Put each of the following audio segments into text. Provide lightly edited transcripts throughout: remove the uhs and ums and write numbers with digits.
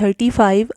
35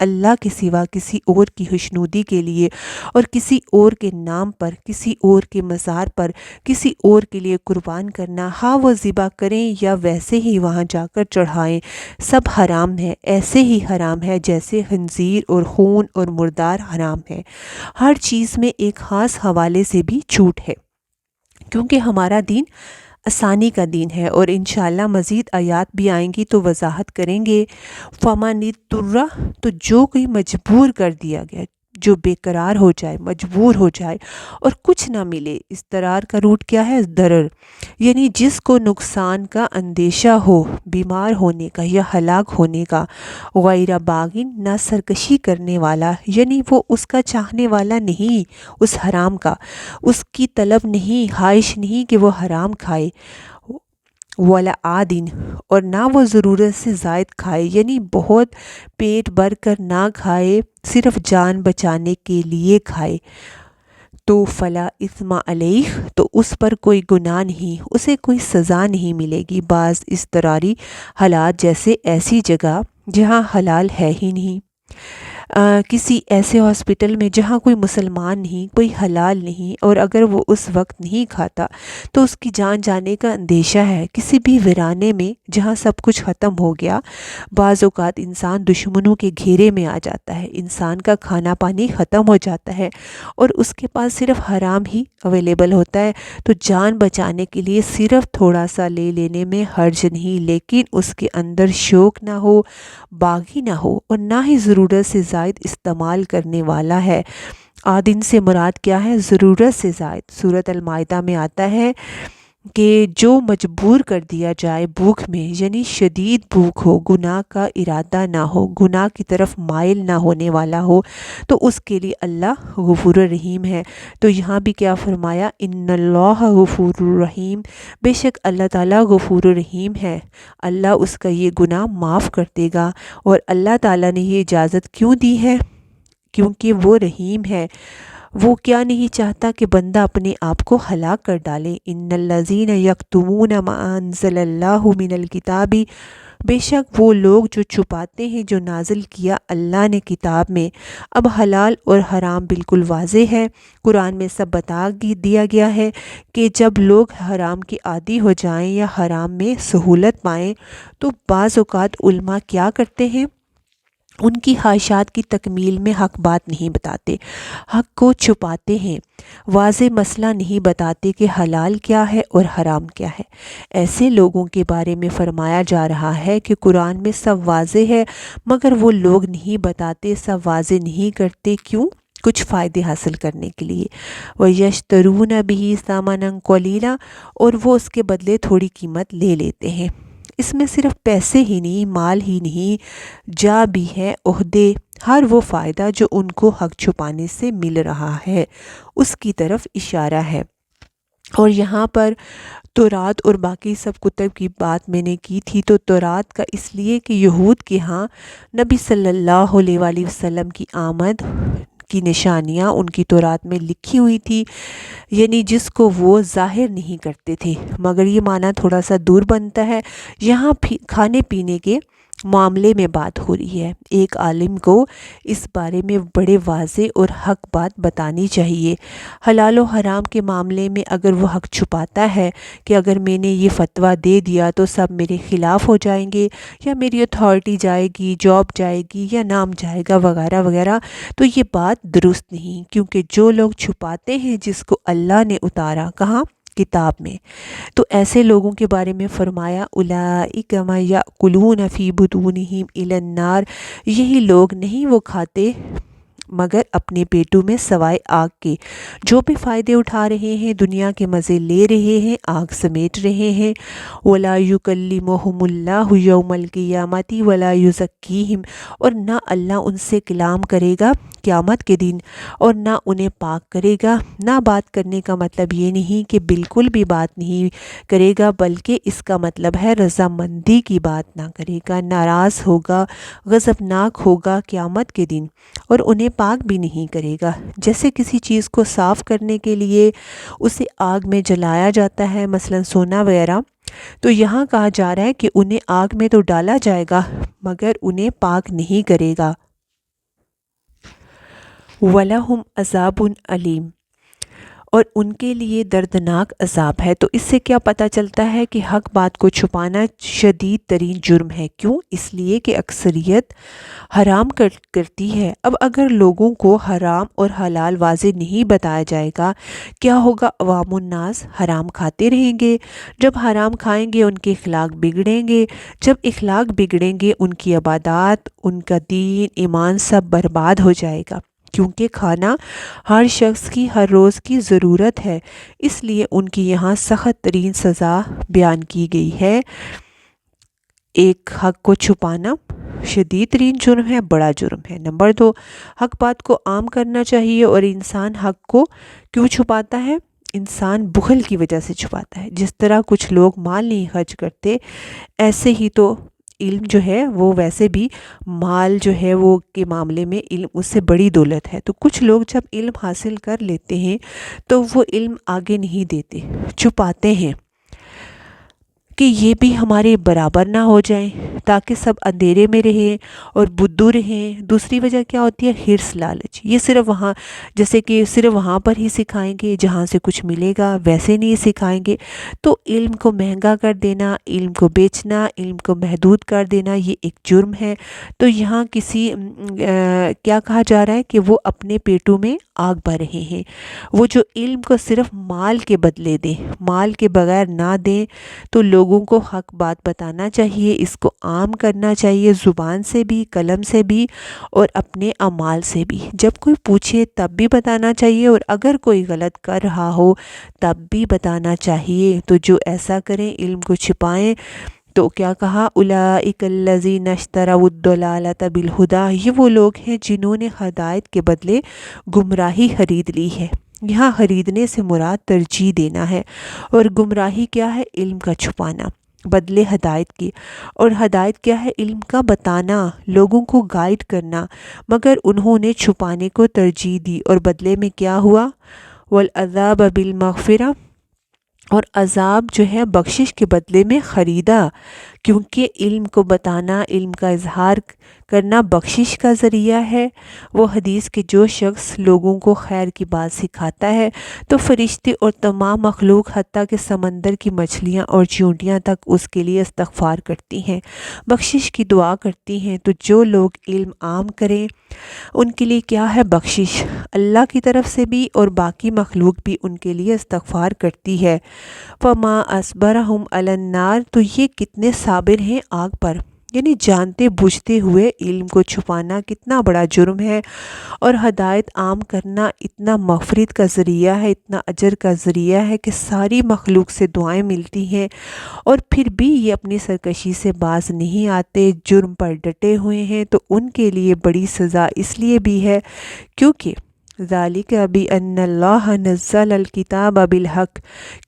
اللہ کے سوا کسی اور کی خوشنودی کے لیے اور کسی اور کے نام پر، کسی اور کے مزار پر، کسی اور کے لیے قربان کرنا، ہاں وہ ذبح کریں یا ویسے ہی وہاں جا کر چڑھائیں، سب حرام ہے، ایسے ہی حرام ہے جیسے خنزیر اور خون اور مردار حرام ہے۔ ہر چیز میں ایک خاص حوالے سے بھی چھوٹ ہے، کیونکہ ہمارا دین آسانی کا دین ہے، اور انشاءاللہ مزید آیات بھی آئیں گی تو وضاحت کریں گے۔ فَمَنِ اضْطُرَّ، تو جو کوئی مجبور کر دیا گیا، جو بے قرار ہو جائے، مجبور ہو جائے اور کچھ نہ ملے۔ اضطرار کا روٹ کیا ہے؟ ضرر، یعنی جس کو نقصان کا اندیشہ ہو، بیمار ہونے کا یا ہلاک ہونے کا، غیر باغن، نہ سرکشی کرنے والا، یعنی وہ اس کا چاہنے والا نہیں، اس حرام کا، اس کی طلب نہیں، خواہش نہیں کہ وہ حرام کھائے، ولا عادن، اور نہ وہ ضرورت سے زائد کھائے، یعنی بہت پیٹ بھر کر نہ کھائے، صرف جان بچانے کے لیے کھائے، تو فلا اثم علیہ، تو اس پر کوئی گناہ نہیں، اسے کوئی سزا نہیں ملے گی۔ بعض اضطراری حالات، جیسے ایسی جگہ جہاں حلال ہے ہی نہیں، کسی ایسے ہاسپٹل میں جہاں کوئی مسلمان نہیں، کوئی حلال نہیں، اور اگر وہ اس وقت نہیں کھاتا تو اس کی جان جانے کا اندیشہ ہے، کسی بھی ویرانے میں جہاں سب کچھ ختم ہو گیا۔ بعض اوقات انسان دشمنوں کے گھیرے میں آ جاتا ہے، انسان کا کھانا پانی ختم ہو جاتا ہے اور اس کے پاس صرف حرام ہی اویلیبل ہوتا ہے، تو جان بچانے کے لیے صرف تھوڑا سا لے لینے میں حرج نہیں، لیکن اس کے اندر شوق نہ ہو، باغی نہ ہو، اور نہ ہی ضرورت سے زائد استعمال کرنے والا ہے۔ آدن سے مراد کیا ہے؟ ضرورت سے زائد۔ سورۃ المائدہ میں آتا ہے کہ جو مجبور کر دیا جائے بھوک میں، یعنی شدید بھوک ہو، گناہ کا ارادہ نہ ہو، گناہ کی طرف مائل نہ ہونے والا ہو، تو اس کے لیے اللہ غفور الرحیم ہے۔ تو یہاں بھی کیا فرمایا؟ ان اللہ غفور الرحیم، بے شک اللہ تعالیٰ غفور الرحیم ہے، اللہ اس کا یہ گناہ معاف کر دے گا۔ اور اللہ تعالیٰ نے یہ اجازت کیوں دی ہے؟ کیونکہ وہ رحیم ہے، وہ کیا نہیں چاہتا کہ بندہ اپنے آپ کو ہلاک کر ڈالے۔ ان الذین یکتمون ما انزل اللہ من الکتاب، بے شک وہ لوگ جو چھپاتے ہیں جو نازل کیا اللہ نے کتاب میں۔ اب حلال اور حرام بالکل واضح ہے، قرآن میں سب بتا دیا گیا ہے کہ جب لوگ حرام کے عادی ہو جائیں یا حرام میں سہولت پائیں تو بعض اوقات علماء کیا کرتے ہیں؟ ان کی خواہشات کی تکمیل میں حق بات نہیں بتاتے، حق کو چھپاتے ہیں، واضح مسئلہ نہیں بتاتے کہ حلال کیا ہے اور حرام کیا ہے۔ ایسے لوگوں کے بارے میں فرمایا جا رہا ہے کہ قرآن میں سب واضح ہے مگر وہ لوگ نہیں بتاتے، سب واضح نہیں کرتے، کیوں؟ کچھ فائدے حاصل کرنے کے لیے۔ وَيَشْتَرُونَ بِهِ ثَمَنًا قَلِيلًا، اور وہ اس کے بدلے تھوڑی قیمت لے لیتے ہیں۔ اس میں صرف پیسے ہی نہیں، مال ہی نہیں، جا بھی ہے، عہدے، ہر وہ فائدہ جو ان کو حق چھپانے سے مل رہا ہے، اس کی طرف اشارہ ہے۔ اور یہاں پر تورات اور باقی سب کتب کی بات میں نے کی تھی، تو تورات کا اس لیے کہ یہود کے ہاں نبی صلی اللہ علیہ وآلہ وسلم کی آمد کی نشانیاں ان کی تورات میں لکھی ہوئی تھی، یعنی جس کو وہ ظاہر نہیں کرتے تھے، مگر یہ معنی تھوڑا سا دور بنتا ہے۔ یہاں کھانے پینے کے معاملے میں بات ہو رہی ہے، ایک عالم کو اس بارے میں بڑے واضح اور حق بات بتانی چاہیے۔ حلال و حرام کے معاملے میں اگر وہ حق چھپاتا ہے کہ اگر میں نے یہ فتویٰ دے دیا تو سب میرے خلاف ہو جائیں گے، یا میری اتھارٹی جائے گی، جاب جائے گی، یا نام جائے گا، وغیرہ وغیرہ، تو یہ بات درست نہیں، کیونکہ جو لوگ چھپاتے ہیں جس کو اللہ نے اتارا، کہاں؟ کتاب میں، تو ایسے لوگوں کے بارے میں فرمایا اولئک ما یأکلون فی بطونہم الی النار، یہی لوگ نہیں وہ کھاتے مگر اپنے پیٹوں میں سوائے آگ کے، جو بھی فائدے اٹھا رہے ہیں، دنیا کے مزے لے رہے ہیں، آگ سمیٹ رہے ہیں۔ ولا یکلمہم اللہ یوم القیامۃ ولا یزکیہم، اور نہ اللہ ان سے کلام کرے گا قیامت کے دن، اور نہ انہیں پاک کرے گا۔ نہ بات کرنے کا مطلب یہ نہیں کہ بالکل بھی بات نہیں کرے گا، بلکہ اس کا مطلب ہے رضامندی کی بات نہ کرے گا، ناراض ہوگا، غضبناک ہوگا قیامت کے دن، اور انہیں پاک بھی نہیں کرے گا۔ جیسے کسی چیز کو صاف کرنے کے لیے اسے آگ میں جلایا جاتا ہے، مثلا سونا وغیرہ، تو یہاں کہا جا رہا ہے کہ انہیں آگ میں تو ڈالا جائے گا مگر انہیں پاک نہیں کرے گا۔ وَلَهُمْ عَذَابٌ علیم، اور ان کے لیے دردناک عذاب ہے۔ تو اس سے کیا پتہ چلتا ہے کہ حق بات کو چھپانا شدید ترین جرم ہے۔ کیوں؟ اس لیے کہ اکثریت حرام کرتی ہے۔ اب اگر لوگوں کو حرام اور حلال واضح نہیں بتایا جائے گا، کیا ہوگا؟ عوام الناس حرام کھاتے رہیں گے۔ جب حرام کھائیں گے ان کے اخلاق بگڑیں گے، جب اخلاق بگڑیں گے ان کی عبادات، ان کا دین، ایمان سب برباد ہو جائے گا، کیونکہ کھانا ہر شخص کی ہر روز کی ضرورت ہے۔ اس لیے ان کی یہاں سخت ترین سزا بیان کی گئی ہے۔ ایک، حق کو چھپانا شدید ترین جرم ہے، بڑا جرم ہے۔ نمبر 2، حق بات کو عام کرنا چاہیے۔ اور انسان حق کو کیوں چھپاتا ہے؟ انسان بخل کی وجہ سے چھپاتا ہے۔ جس طرح کچھ لوگ مال نہیں خرچ کرتے، ایسے ہی تو علم جو ہے وہ ویسے بھی مال جو ہے وہ کے معاملے میں علم اس سے بڑی دولت ہے۔ تو کچھ لوگ جب علم حاصل کر لیتے ہیں تو وہ علم آگے نہیں دیتے، چھپاتے ہیں کہ یہ بھی ہمارے برابر نہ ہو جائیں، تاکہ سب اندھیرے میں رہیں اور بدھو رہیں۔ دوسری وجہ کیا ہوتی ہے؟ حرص، لالچ۔ یہ صرف وہاں، جیسے کہ صرف وہاں پر ہی سکھائیں گے جہاں سے کچھ ملے گا، ویسے نہیں سکھائیں گے۔ تو علم کو مہنگا کر دینا، علم کو بیچنا، علم کو محدود کر دینا، یہ ایک جرم ہے۔ تو یہاں کیا کہا جا رہا ہے کہ وہ اپنے پیٹوں میں آگ بھر رہے ہیں۔ وہ جو علم کو صرف مال کے بدلے دیں، مال کے بغیر نہ دیں، تو لوگوں کو حق بات بتانا چاہیے، اس کو عام کرنا چاہیے، زبان سے بھی، قلم سے بھی، اور اپنے اعمال سے بھی۔ جب کوئی پوچھے تب بھی بتانا چاہیے، اور اگر کوئی غلط کر رہا ہو تب بھی بتانا چاہیے۔ تو جو ایسا کریں، علم کو چھپائیں، تو کیا کہا؟ اولئک الذین اشتروا الضلالۃ بالہدی، یہ وہ لوگ ہیں جنہوں نے ہدایت کے بدلے گمراہی خرید لی ہے۔ یہاں خریدنے سے مراد ترجیح دینا ہے، اور گمراہی کیا ہے؟ علم کا چھپانا بدلے ہدایت کی۔ اور ہدایت کیا ہے؟ علم کا بتانا، لوگوں کو گائیڈ کرنا، مگر انہوں نے چھپانے کو ترجیح دی، اور بدلے میں کیا ہوا؟ والعذاب بالمغفرہ، اور عذاب جو ہے بخشش کے بدلے میں خریدا، کیونکہ علم کو بتانا، علم کا اظہار کرنا بخشش کا ذریعہ ہے۔ وہ حدیث کہ جو شخص لوگوں کو خیر کی بات سکھاتا ہے تو فرشتے اور تمام مخلوق حتیٰ کہ سمندر کی مچھلیاں اور چیونٹیاں تک اس کے لیے استغفار کرتی ہیں، بخشش کی دعا کرتی ہیں۔ تو جو لوگ علم عام کریں ان کے لیے کیا ہے؟ بخشش اللہ کی طرف سے بھی، اور باقی مخلوق بھی ان کے لیے استغفار کرتی ہے۔ فما اصبرہم علی النار، تو یہ کتنے صابر ہیں آگ پر، یعنی جانتے بوجھتے ہوئے علم کو چھپانا کتنا بڑا جرم ہے، اور ہدایت عام کرنا اتنا مغفرت کا ذریعہ ہے، اتنا اجر کا ذریعہ ہے کہ ساری مخلوق سے دعائیں ملتی ہیں، اور پھر بھی یہ اپنی سرکشی سے باز نہیں آتے، جرم پر ڈٹے ہوئے ہیں۔ تو ان کے لیے بڑی سزا اس لیے بھی ہے کیونکہ ذالک بأن اللہ نزل الکتاب بالحق،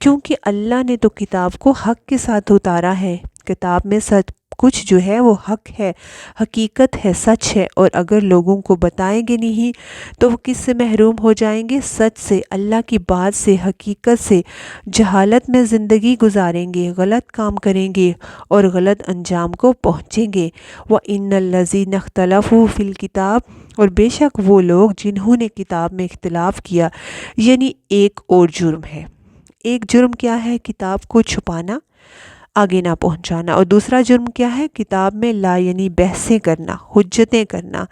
کیونکہ اللہ نے تو کتاب کو حق کے ساتھ اتارا ہے۔ کتاب میں سب کچھ جو ہے وہ حق ہے، حقیقت ہے، سچ ہے، اور اگر لوگوں کو بتائیں گے نہیں تو وہ کس سے محروم ہو جائیں گے؟ سچ سے، اللہ کی بات سے، حقیقت سے۔ جہالت میں زندگی گزاریں گے، غلط کام کریں گے اور غلط انجام کو پہنچیں گے۔ وَإِنَّ الَّذِينَ اخْتَلَفُوا فِي الْكِتَابِ، اور بے شک وہ لوگ جنہوں نے کتاب میں اختلاف کیا، یعنی ایک اور جرم ہے۔ ایک جرم کیا ہے؟ کتاب کو چھپانا، آگے نہ پہنچانا، اور دوسرا جرم کیا ہے؟ کتاب میں لا یعنی بحثیں کرنا، حجتیں کرنا،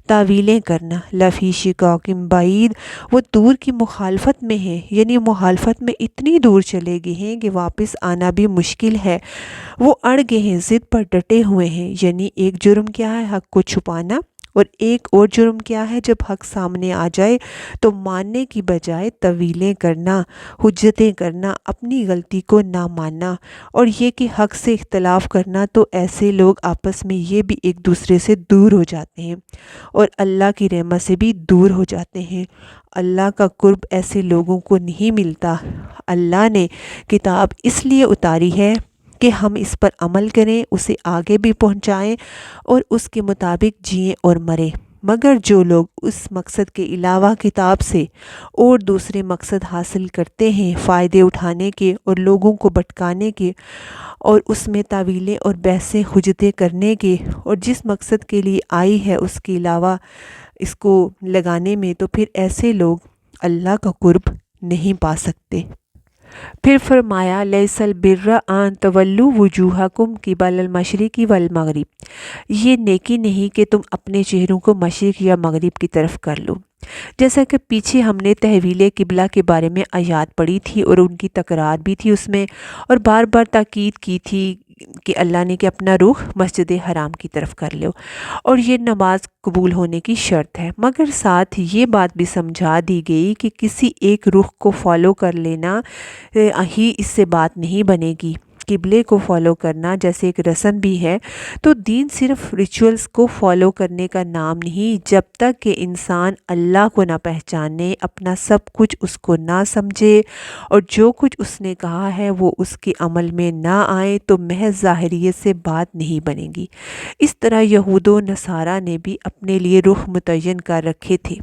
تعویلیں کرنا۔ لفی شقاق بعید، وہ دور کی مخالفت میں ہیں، یعنی مخالفت میں اتنی دور چلے گئے ہیں کہ واپس آنا بھی مشکل ہے، وہ اڑ گئے ہیں، ضد پر ڈٹے ہوئے ہیں۔ یعنی ایک جرم کیا ہے؟ حق کو چھپانا، اور ایک اور جرم کیا ہے؟ جب حق سامنے آ جائے تو ماننے کی بجائے طویلیں کرنا، حجتیں کرنا، اپنی غلطی کو نہ ماننا، اور یہ کہ حق سے اختلاف کرنا۔ تو ایسے لوگ آپس میں یہ بھی ایک دوسرے سے دور ہو جاتے ہیں، اور اللہ کی رحمت سے بھی دور ہو جاتے ہیں۔ اللہ کا قرب ایسے لوگوں کو نہیں ملتا۔ اللہ نے کتاب اس لیے اتاری ہے کہ ہم اس پر عمل کریں، اسے آگے بھی پہنچائیں، اور اس کے مطابق جئیں اور مریں۔ مگر جو لوگ اس مقصد کے علاوہ کتاب سے اور دوسرے مقصد حاصل کرتے ہیں، فائدے اٹھانے کے اور لوگوں کو بھٹکانے کے، اور اس میں تعویلیں اور بحثیں حجتیں کرنے کے، اور جس مقصد کے لیے آئی ہے اس کے علاوہ اس کو لگانے میں، تو پھر ایسے لوگ اللہ کا قرب نہیں پا سکتے۔ پھر فرمایا لیس البر ان تولوا وجوہکم قبل المشرق والمغرب، یہ نیکی نہیں کہ تم اپنے چہروں کو مشرق یا مغرب کی طرف کر لو۔ جیسا کہ پیچھے ہم نے تحویل قبلہ کے بارے میں آیات پڑھی تھی اور ان کی تکرار بھی تھی اس میں، اور بار بار تاکید کی تھی کہ اللہ نے کہ اپنا رخ مسجد حرام کی طرف کر لو، اور یہ نماز قبول ہونے کی شرط ہے۔ مگر ساتھ یہ بات بھی سمجھا دی گئی کہ کسی ایک رخ کو فالو کر لینا ہی اس سے بات نہیں بنے گی، قبلے کو فالو کرنا جیسے ایک رسم بھی ہے۔ تو دین صرف ریچولز کو فالو کرنے کا نام نہیں، جب تک کہ انسان اللہ کو نہ پہچانے، اپنا سب کچھ اس کو نہ سمجھے، اور جو کچھ اس نے کہا ہے وہ اس کے عمل میں نہ آئے، تو محض ظاہریت سے بات نہیں بنے گی۔ اس طرح یہود و نصارہ نے بھی اپنے لیے رخ متعین کر رکھے تھے۔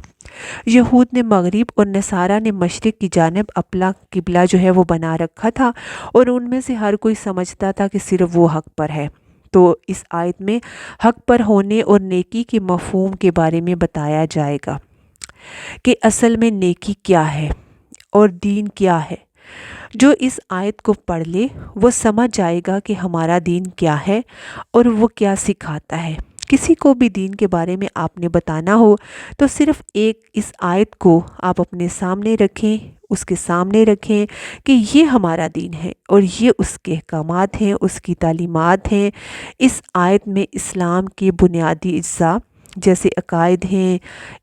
یہود نے مغرب اور نصارہ نے مشرق کی جانب اپنا قبلہ جو ہے وہ بنا رکھا تھا، اور ان میں سے ہر کوئی سمجھتا تھا کہ صرف وہ حق پر ہے۔ تو اس آیت میں حق پر ہونے اور نیکی کے مفہوم کے بارے میں بتایا جائے گا کہ اصل میں نیکی کیا ہے اور دین کیا ہے۔ جو اس آیت کو پڑھ لے وہ سمجھ جائے گا کہ ہمارا دین کیا ہے اور وہ کیا سکھاتا ہے۔ کسی کو بھی دین کے بارے میں آپ نے بتانا ہو تو صرف ایک اس آیت کو آپ اپنے سامنے رکھیں، اس کے سامنے رکھیں کہ یہ ہمارا دین ہے اور یہ اس کے احکامات ہیں، اس کی تعلیمات ہیں۔ اس آیت میں اسلام کے بنیادی اجزاء جیسے عقائد ہیں،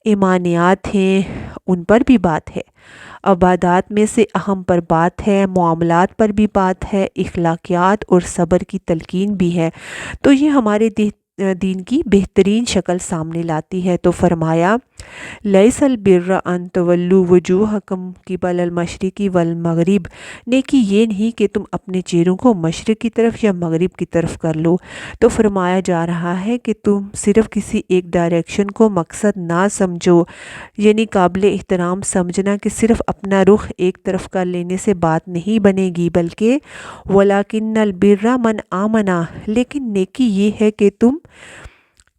ایمانیات ہیں، ان پر بھی بات ہے، عبادات میں سے اہم پر بات ہے، معاملات پر بھی بات ہے، اخلاقیات اور صبر کی تلقین بھی ہے۔ تو یہ ہمارے دین کی بہترین شکل سامنے لاتی ہے۔ تو فرمایا لیس البر ان تولوا وجوہکم قبل المشرق والمغرب، نیکی یہ نہیں کہ تم اپنے چہروں کو مشرق کی طرف یا مغرب کی طرف کر لو۔ تو فرمایا جا رہا ہے کہ تم صرف کسی ایک ڈائریکشن کو مقصد نہ سمجھو، یعنی قابل احترام سمجھنا کہ صرف اپنا رخ ایک طرف کر لینے سے بات نہیں بنے گی، بلکہ وَلَكِنَّ الْبِرَّ مَنْ آمَنَ، لیکن نیکی یہ ہے کہ تم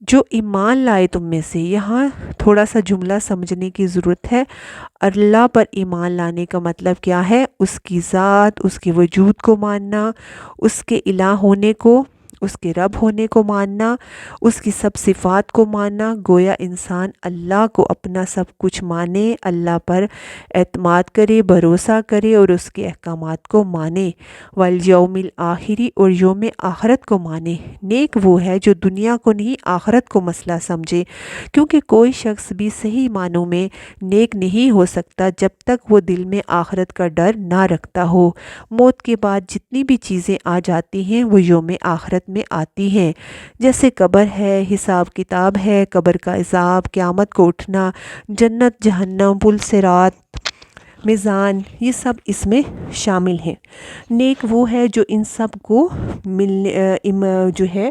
جو ایمان لائے تم میں سے۔ یہاں تھوڑا سا جملہ سمجھنے کی ضرورت ہے۔ اللہ پر ایمان لانے کا مطلب کیا ہے؟ اس کی ذات، اس کے وجود کو ماننا، اس کے الہ ہونے کو، اس کے رب ہونے کو ماننا، اس کی سب صفات کو ماننا۔ گویا انسان اللہ کو اپنا سب کچھ مانے، اللہ پر اعتماد کرے، بھروسہ کرے اور اس کے احکامات کو مانے، والیوم الآخر، اور یوم آخرت کو مانے۔ نیک وہ ہے جو دنیا کو نہیں آخرت کو مسئلہ سمجھے، کیونکہ کوئی شخص بھی صحیح معنوں میں نیک نہیں ہو سکتا جب تک وہ دل میں آخرت کا ڈر نہ رکھتا ہو۔ موت کے بعد جتنی بھی چیزیں آ جاتی ہیں وہ یوم آخرت میں آتی ہیں، جیسے قبر ہے، حساب کتاب ہے، قبر کا عذاب، قیامت کو اٹھنا، جنت جہنم، پل صراط، میزان، یہ سب اس میں شامل ہیں۔ نیک وہ ہے جو ان سب کو جو ہے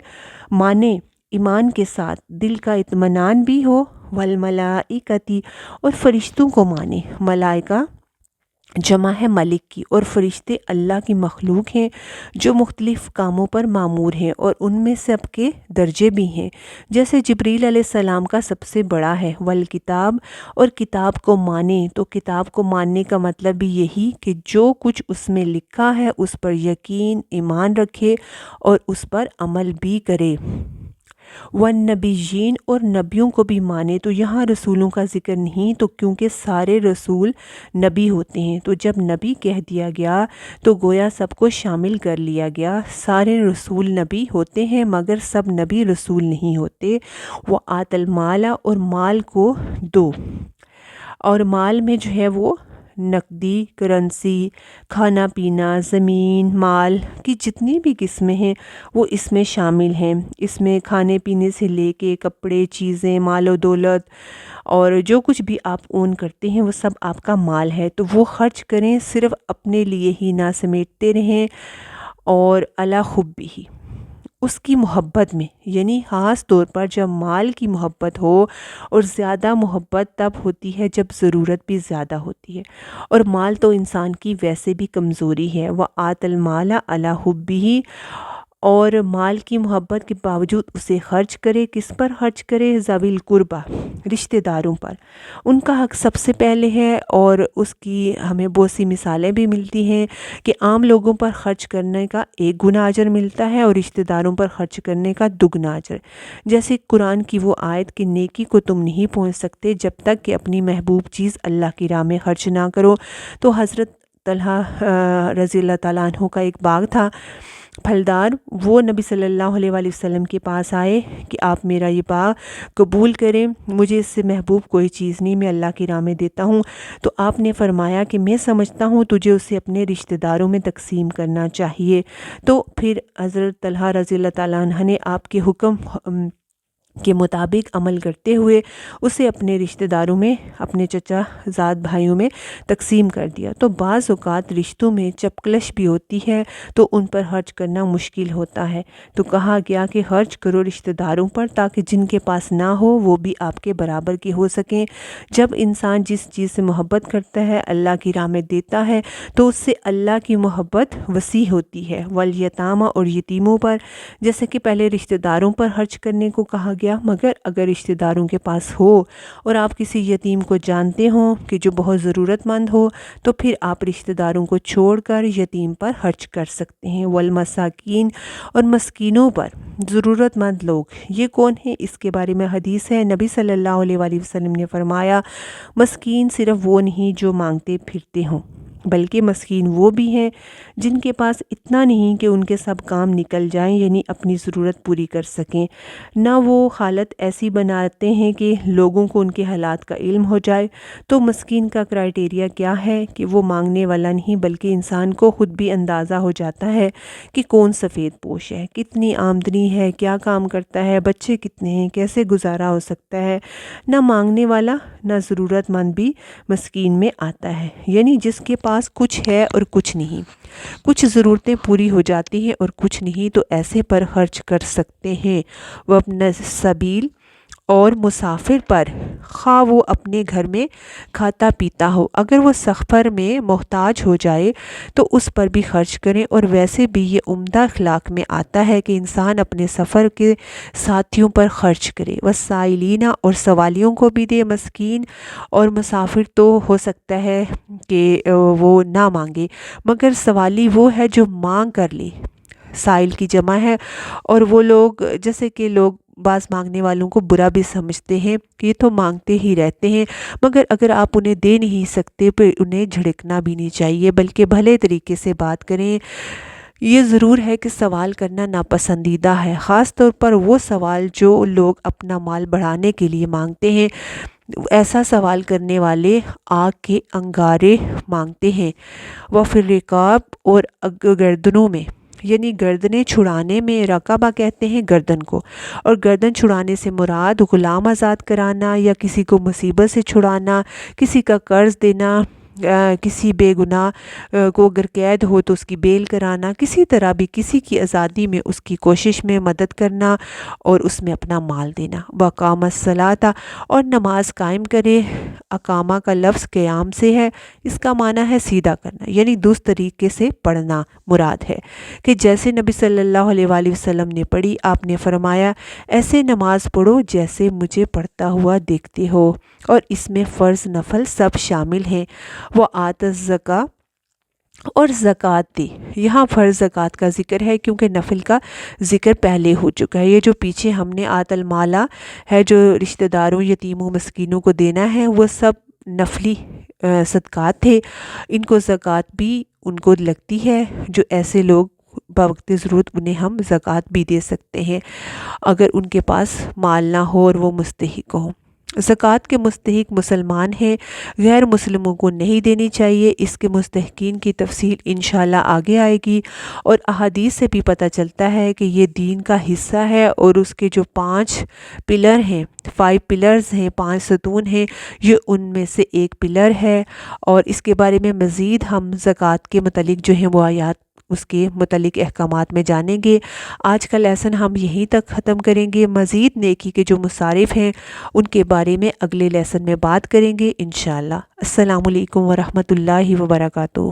مانے، ایمان کے ساتھ، دل کا اطمینان بھی ہو، والملائکۃ، اور فرشتوں کو مانے۔ ملائکہ جمع ہے ملک کی، اور فرشتے اللہ کی مخلوق ہیں جو مختلف کاموں پر مامور ہیں، اور ان میں سب کے درجے بھی ہیں۔ جیسے جبریل علیہ السلام کا سب سے بڑا ہے، والکتاب، اور کتاب کو مانے۔ تو کتاب کو ماننے کا مطلب بھی یہی کہ جو کچھ اس میں لکھا ہے اس پر یقین، ایمان رکھے اور اس پر عمل بھی کرے۔ والنبیین، اور نبیوں کو بھی مانے۔ تو یہاں رسولوں کا ذکر نہیں، تو کیونکہ سارے رسول نبی ہوتے ہیں، تو جب نبی کہہ دیا گیا تو گویا سب کو شامل کر لیا گیا۔ سارے رسول نبی ہوتے ہیں مگر سب نبی رسول نہیں ہوتے۔ وَآتَ الْمَالَ، اور مال کو دو، اور مال میں جو ہے وہ نقدی، کرنسی، کھانا پینا، زمین، مال کی جتنی بھی قسمیں ہیں وہ اس میں شامل ہیں۔ اس میں کھانے پینے سے لے کے کپڑے، چیزیں، مال و دولت، اور جو کچھ بھی آپ اون کرتے ہیں وہ سب آپ کا مال ہے، تو وہ خرچ کریں، صرف اپنے لیے ہی نہ سمیٹتے رہیں، اور علی حبہ، اس کی محبت میں، یعنی خاص طور پر جب مال کی محبت ہو، اور زیادہ محبت تب ہوتی ہے جب ضرورت بھی زیادہ ہوتی ہے، اور مال تو انسان کی ویسے بھی کمزوری ہے۔ وَآتَ الْمَالَ عَلَى حُبِّهِ، اور مال کی محبت کے باوجود اسے خرچ کرے۔ کس پر خرچ کرے؟ ذوی القربہ، رشتہ داروں پر۔ ان کا حق سب سے پہلے ہے، اور اس کی ہمیں بہت سی مثالیں بھی ملتی ہیں کہ عام لوگوں پر خرچ کرنے کا 1 گنا اجر ملتا ہے اور رشتہ داروں پر خرچ کرنے کا 2 گنا اجر۔ جیسے قرآن کی وہ آیت کہ نیکی کو تم نہیں پہنچ سکتے جب تک کہ اپنی محبوب چیز اللہ کی راہ میں خرچ نہ کرو۔ تو حضرت طلحہ رضی اللہ تعالیٰ عنہ کا ایک باغ تھا پھلدار، وہ نبی صلی اللہ علیہ وآلہ وسلم کے پاس آئے کہ آپ میرا یہ باغ قبول کریں، مجھے اس سے محبوب کوئی چیز نہیں، میں اللہ کی راہ میں دیتا ہوں۔ تو آپ نے فرمایا کہ میں سمجھتا ہوں تجھے اسے اپنے رشتہ داروں میں تقسیم کرنا چاہیے۔ تو پھر حضرت طلحہ رضی اللہ تعالیٰ عنہ نے آپ کے حکم کے مطابق عمل کرتے ہوئے اسے اپنے رشتہ داروں میں، اپنے چچا زاد بھائیوں میں تقسیم کر دیا۔ تو بعض اوقات رشتوں میں چپکلش بھی ہوتی ہے تو ان پر خرچ کرنا مشکل ہوتا ہے، تو کہا گیا کہ خرچ کرو رشتہ داروں پر تاکہ جن کے پاس نہ ہو وہ بھی آپ کے برابر کے ہو سکیں۔ جب انسان جس چیز سے محبت کرتا ہے اللہ کی راہ میں دیتا ہے تو اس سے اللہ کی محبت وسیع ہوتی ہے۔ والیتامى، اور یتیموں پر، جیسے کہ پہلے رشتہ داروں پر خرچ کرنے کو کہا گیا، مگر اگر رشتہ داروں کے پاس ہو اور آپ کسی یتیم کو جانتے ہوں کہ جو بہت ضرورت مند ہو تو پھر آپ رشتہ داروں کو چھوڑ کر یتیم پر خرچ کر سکتے ہیں۔ والمساکین، اور مسکینوں پر، ضرورت مند لوگ یہ کون ہیں؟ اس کے بارے میں حدیث ہے، نبی صلی اللہ علیہ وآلہ وسلم نے فرمایا مسکین صرف وہ نہیں جو مانگتے پھرتے ہوں، بلکہ مسکین وہ بھی ہیں جن کے پاس اتنا نہیں کہ ان کے سب کام نکل جائیں، یعنی اپنی ضرورت پوری کر سکیں، نہ وہ حالت ایسی بناتے ہیں کہ لوگوں کو ان کے حالات کا علم ہو جائے۔ تو مسکین کا کرائٹیریا کیا ہے کہ وہ مانگنے والا نہیں، بلکہ انسان کو خود بھی اندازہ ہو جاتا ہے کہ کون سفید پوش ہے، کتنی آمدنی ہے، کیا کام کرتا ہے، بچے کتنے ہیں، کیسے گزارا ہو سکتا ہے۔ نہ مانگنے والا نہ ضرورت مند بھی مسکین میں آتا ہے، یعنی جس کے پاس کچھ ہے اور کچھ نہیں، کچھ ضرورتیں پوری ہو جاتی ہیں اور کچھ نہیں، تو ایسے پر خرچ کر سکتے ہیں۔ وابن السبیل، اور مسافر پر، خواہ وہ اپنے گھر میں کھاتا پیتا ہو، اگر وہ سفر میں محتاج ہو جائے تو اس پر بھی خرچ کریں۔ اور ویسے بھی یہ عمدہ اخلاق میں آتا ہے کہ انسان اپنے سفر کے ساتھیوں پر خرچ کرے۔ والسائلین، اور سوالیوں کو بھی دے۔ مسکین اور مسافر تو ہو سکتا ہے کہ وہ نہ مانگے، مگر سوالی وہ ہے جو مانگ کر لے، سائل کی جمع ہے۔ اور وہ لوگ، جیسے کہ لوگ بعض مانگنے والوں کو برا بھی سمجھتے ہیں کہ یہ تو مانگتے ہی رہتے ہیں، مگر اگر آپ انہیں دے نہیں سکتے پھر انہیں جھڑکنا بھی نہیں چاہیے، بلکہ بھلے طریقے سے بات کریں۔ یہ ضرور ہے کہ سوال کرنا ناپسندیدہ ہے، خاص طور پر وہ سوال جو لوگ اپنا مال بڑھانے کے لیے مانگتے ہیں۔ ایسا سوال کرنے والے آگ کے انگارے مانگتے ہیں۔ وفی الرقاب، اور گردنوں میں، یعنی گردنیں چھڑانے میں، رقبہ کہتے ہیں گردن کو، اور گردن چھڑانے سے مراد غلام آزاد کرانا یا کسی کو مصیبت سے چھڑانا، کسی کا قرض دینا، کسی بے گناہ کو اگر قید ہو تو اس کی بیل کرانا، کسی طرح بھی کسی کی آزادی میں اس کی کوشش میں مدد کرنا اور اس میں اپنا مال دینا۔ وَأَقَامَ الصَّلَاةَ، اور نماز قائم کرے۔ اقامہ کا لفظ قیام سے ہے، اس کا معنی ہے سیدھا کرنا، یعنی درست طریقے سے پڑھنا مراد ہے، کہ جیسے نبی صلی اللہ علیہ وآلہ وسلم نے پڑھی، آپ نے فرمایا ایسے نماز پڑھو جیسے مجھے پڑھتا ہوا دیکھتے ہو، اور اس میں فرض نفل سب شامل ہیں۔ وَآتَ الزَّکاۃ، اور زکوٰۃ دی۔ یہاں فرض زکوٰۃ کا ذکر ہے کیونکہ نفل کا ذکر پہلے ہو چکا ہے۔ یہ جو پیچھے ہم نے آت المالا ہے جو رشتہ داروں، یتیموں، مسکینوں کو دینا ہے، وہ سب نفلی صدقات تھے، ان کو زکوٰۃ بھی ان کو لگتی ہے، جو ایسے لوگ بوقت ضرورت انہیں ہم زکوٰۃ بھی دے سکتے ہیں اگر ان کے پاس مال نہ ہو اور وہ مستحق ہوں۔ زکوٰۃ کے مستحق مسلمان ہیں، غیر مسلموں کو نہیں دینی چاہیے۔ اس کے مستحقین کی تفصیل انشاءاللہ آگے آئے گی، اور احادیث سے بھی پتہ چلتا ہے کہ یہ دین کا حصہ ہے، اور اس کے جو 5 پلر ہیں، 5 پلرز ہیں، 5 ستون ہیں، یہ ان میں سے ایک پلر ہے۔ اور اس کے بارے میں مزید ہم زکوٰۃ کے متعلق جو ہیں وہ آیات، اس کے متعلق احکامات میں جانیں گے۔ آج کا لیسن ہم یہیں تک ختم کریں گے، مزید نیکی کے جو مصارف ہیں ان کے بارے میں اگلے لیسن میں بات کریں گے انشاءاللہ۔ السلام علیکم ورحمۃ اللہ وبرکاتہ۔